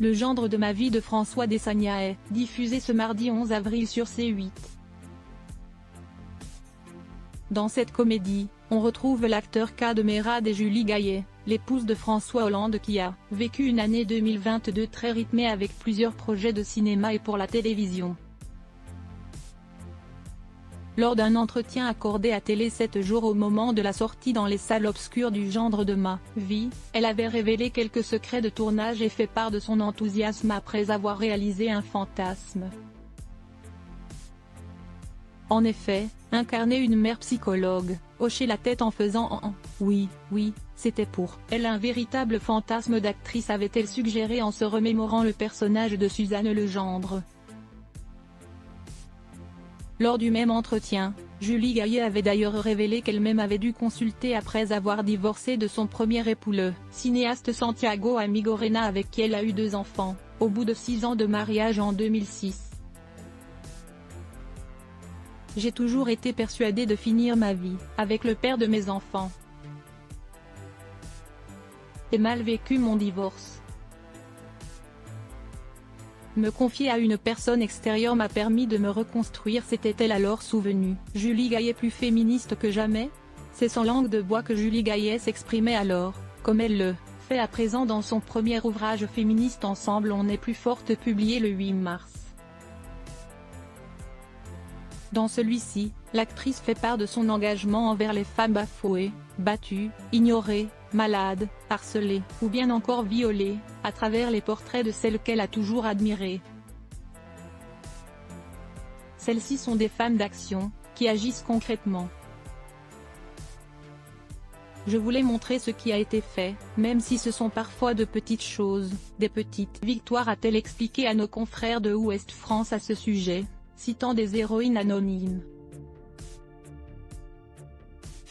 Le gendre de ma vie de François Dessagna est diffusé ce mardi 11 avril sur C8. Dans cette comédie, on retrouve l'acteur K de Mérad et Julie Gaillet, l'épouse de François Hollande qui a vécu une année 2022 très rythmée avec plusieurs projets de cinéma et pour la télévision. Lors d'un entretien accordé à Télé 7 jours au moment de la sortie dans les salles obscures du Gendre de ma vie, elle avait révélé quelques secrets de tournage et fait part de son enthousiasme après avoir réalisé un fantasme. En effet, incarner une mère psychologue, hocher la tête en faisant oui, c'était pour elle un véritable fantasme d'actrice, avait-elle suggéré en se remémorant le personnage de Suzanne Legendre. Lors du même entretien, Julie Gaillet avait d'ailleurs révélé qu'elle-même avait dû consulter après avoir divorcé de son premier époux le cinéaste Santiago Amigorena avec qui elle a eu 2 enfants, au bout de 6 ans de mariage en 2006. J'ai toujours été persuadée de finir ma vie avec le père de mes enfants. J'ai mal vécu mon divorce. Me confier à une personne extérieure m'a permis de me reconstruire, s'était-elle alors souvenue. Julie Gaillet plus féministe que jamais? C'est sans langue de bois que Julie Gaillet s'exprimait alors, comme elle le fait à présent dans son premier ouvrage féministe Ensemble on est plus forte, publié le 8 mars. Dans celui-ci, l'actrice fait part de son engagement envers les femmes bafouées, battues, ignorées, malades, harcelées, ou bien encore violées, à travers les portraits de celles qu'elle a toujours admirées. Celles-ci sont des femmes d'action, qui agissent concrètement. Je voulais montrer ce qui a été fait, même si ce sont parfois de petites choses, des petites victoires, a-t-elle expliqué à nos confrères de Ouest France à ce sujet, citant des héroïnes anonymes.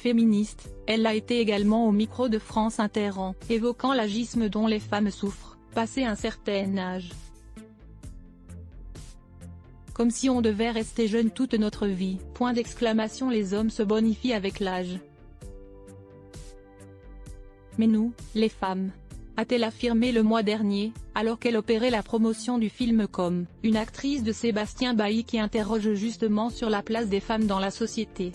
Féministe, elle a été également au micro de France Inter en évoquant l'agisme dont les femmes souffrent, passé un certain âge. Comme si on devait rester jeune toute notre vie, point d'exclamation, les hommes se bonifient avec l'âge. Mais nous, les femmes, a-t-elle affirmé le mois dernier, alors qu'elle opérait la promotion du film Comme, une actrice de Sébastien Bailly qui interroge justement sur la place des femmes dans la société.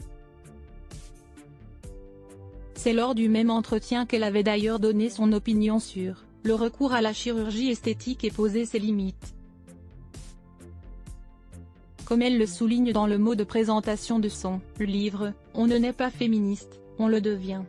C'est lors du même entretien qu'elle avait d'ailleurs donné son opinion sur le recours à la chirurgie esthétique et posé ses limites. Comme elle le souligne dans le mot de présentation de son livre, on ne naît pas féministe, on le devient.